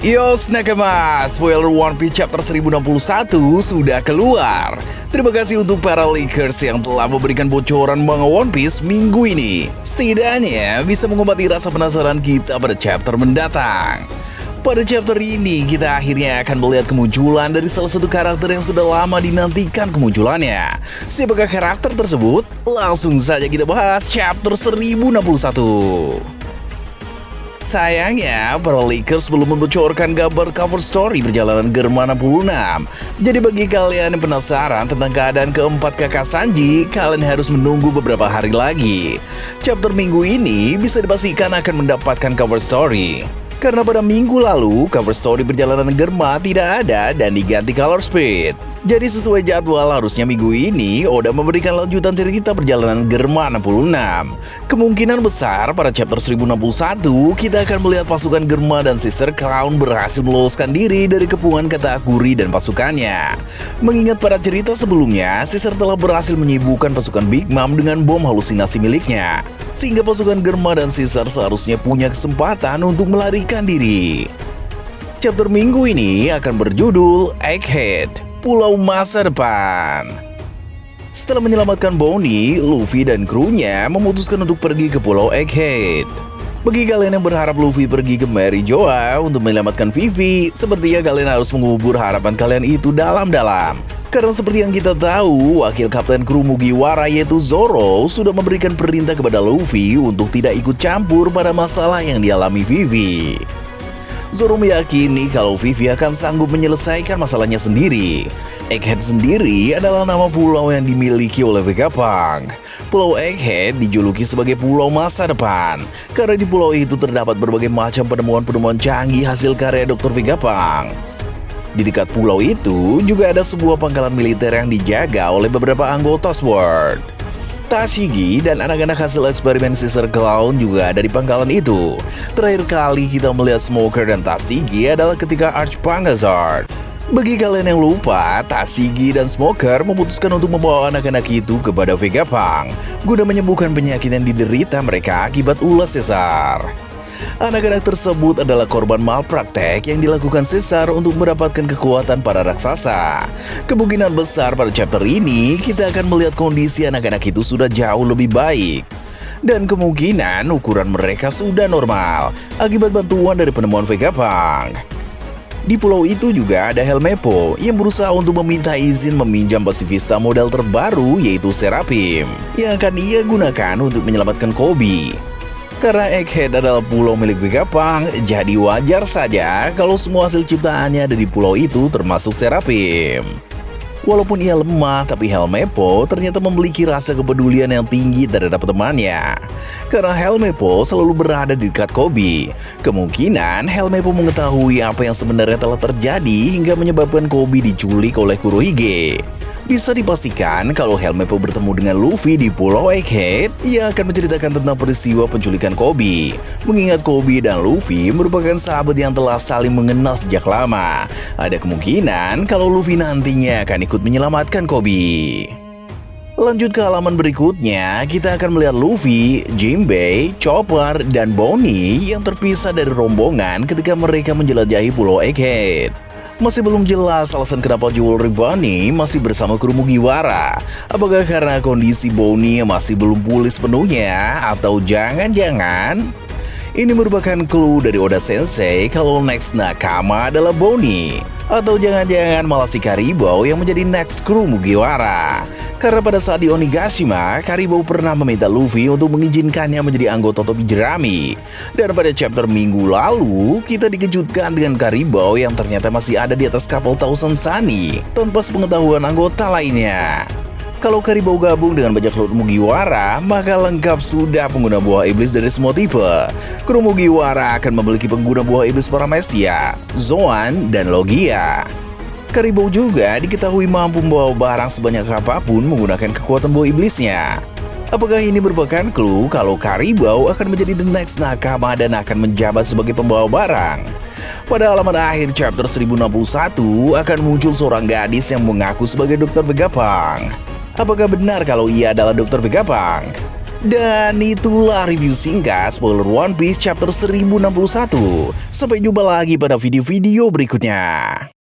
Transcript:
Yo Nakama, spoiler One Piece chapter 1061 sudah keluar. Terima kasih untuk para leakers yang telah memberikan bocoran manga One Piece minggu ini. Setidaknya bisa mengobati rasa penasaran kita pada chapter mendatang. Pada chapter ini kita akhirnya akan melihat kemunculan dari salah satu karakter yang sudah lama dinantikan kemunculannya. Siapakah karakter tersebut? Langsung saja kita bahas chapter 1061. Sayangnya, para leakers belum membocorkan gambar cover story perjalanan Germa 66. Jadi bagi kalian yang penasaran tentang keadaan keempat kakak Sanji, kalian harus menunggu beberapa hari lagi. Chapter minggu ini bisa dipastikan akan mendapatkan cover story. Karena pada minggu lalu, cover story perjalanan Germa tidak ada dan diganti color speed. Jadi sesuai jadwal harusnya minggu ini Oda memberikan lanjutan cerita perjalanan Germa 66. Kemungkinan besar pada chapter 1061 kita akan melihat pasukan Germa dan Sister Clown berhasil meloloskan diri dari kepungan Katakuri dan pasukannya. Mengingat pada cerita sebelumnya, Sister telah berhasil menyibukkan pasukan Big Mom dengan bom halusinasi miliknya. Sehingga pasukan Germa dan Sister seharusnya punya kesempatan untuk melarikan diri. Chapter minggu ini akan berjudul Egghead, Pulau Masa Depan. Setelah menyelamatkan Bonnie, Luffy dan krunya memutuskan untuk pergi ke Pulau Egghead. Bagi kalian yang berharap Luffy pergi ke Mary Joa untuk menyelamatkan Vivi, sepertinya kalian harus mengubur harapan kalian itu dalam-dalam. Karena seperti yang kita tahu, wakil kapten kru Mugiwara yaitu Zoro sudah memberikan perintah kepada Luffy untuk tidak ikut campur pada masalah yang dialami Vivi. Zoro meyakini kalau Vivi akan sanggup menyelesaikan masalahnya sendiri. Egghead sendiri adalah nama pulau yang dimiliki oleh Vegapunk. Pulau Egghead dijuluki sebagai Pulau Masa Depan karena di pulau itu terdapat berbagai macam penemuan-penemuan canggih hasil karya Dr. Vegapunk. Di dekat pulau itu juga ada sebuah pangkalan militer yang dijaga oleh beberapa anggota SWORD. Tashigi dan anak-anak hasil eksperimen Sister Clown juga ada di pangkalan itu. Terakhir kali kita melihat Smoker dan Tashigi adalah ketika Archpunk Hazard. Bagi kalian yang lupa, Tashigi dan Smoker memutuskan untuk membawa anak-anak itu kepada Vegapunk guna menyembuhkan penyakit yang diderita mereka akibat ulas Caesar. Anak-anak tersebut adalah korban malpraktek yang dilakukan Caesar untuk mendapatkan kekuatan para raksasa. Kemungkinan besar pada chapter ini kita akan melihat kondisi anak-anak itu sudah jauh lebih baik. Dan kemungkinan ukuran mereka sudah normal akibat bantuan dari penemuan Vegapunk. Di pulau itu juga ada Helmeppo yang berusaha untuk meminta izin meminjam pasifista model terbaru yaitu Seraphim yang akan ia gunakan untuk menyelamatkan Koby. Karena Egghead adalah pulau milik Vegapunk, jadi wajar saja kalau semua hasil ciptaannya ada di pulau itu termasuk Seraphim. Walaupun ia lemah, tapi Helmeppo ternyata memiliki rasa kepedulian yang tinggi terhadap temannya. Karena Helmeppo selalu berada di dekat Koby. Kemungkinan Helmeppo mengetahui apa yang sebenarnya telah terjadi hingga menyebabkan Koby diculik oleh Kurohige. Bisa dipastikan kalau Helmeppo bertemu dengan Luffy di Pulau Egghead, ia akan menceritakan tentang peristiwa penculikan Koby. Mengingat Koby dan Luffy merupakan sahabat yang telah saling mengenal sejak lama. Ada kemungkinan kalau Luffy nantinya akan ikut menyelamatkan Koby. Lanjut ke halaman berikutnya, kita akan melihat Luffy, Jinbei, Chopper, dan Bonnie yang terpisah dari rombongan ketika mereka menjelajahi Pulau Egghead. Masih belum jelas alasan kenapa Jewelry Bunny masih bersama kru Mugiwara. Apakah karena kondisi Bonnie masih belum pulih sepenuhnya, atau jangan-jangan ini merupakan clue dari Oda Sensei kalau next nakama adalah Bonnie? Atau jangan-jangan malah si Karibou yang menjadi next kru Mugiwara? Karena pada saat di Onigashima, Karibou pernah meminta Luffy untuk mengizinkannya menjadi anggota topi jerami. Dan pada chapter minggu lalu, kita dikejutkan dengan Karibou yang ternyata masih ada di atas kapal Thousand Sunny tanpa sepengetahuan anggota lainnya. Kalau Karibou gabung dengan bajak laut Mugiwara, maka lengkap sudah pengguna buah iblis dari semua tipe. Kru Mugiwara akan memiliki pengguna buah iblis Paramecia, Zoan, dan Logia. Karibou juga diketahui mampu membawa barang sebanyak apapun menggunakan kekuatan buah iblisnya. Apakah ini merupakan clue kalau Karibou akan menjadi the next nakama dan akan menjabat sebagai pembawa barang? Pada halaman akhir chapter 1061 akan muncul seorang gadis yang mengaku sebagai Dr. Vegapunk. Apakah benar kalau ia adalah Dr. Vegapunk? Dan itulah review singkat spoiler One Piece chapter 1061. Sampai jumpa lagi pada video-video berikutnya.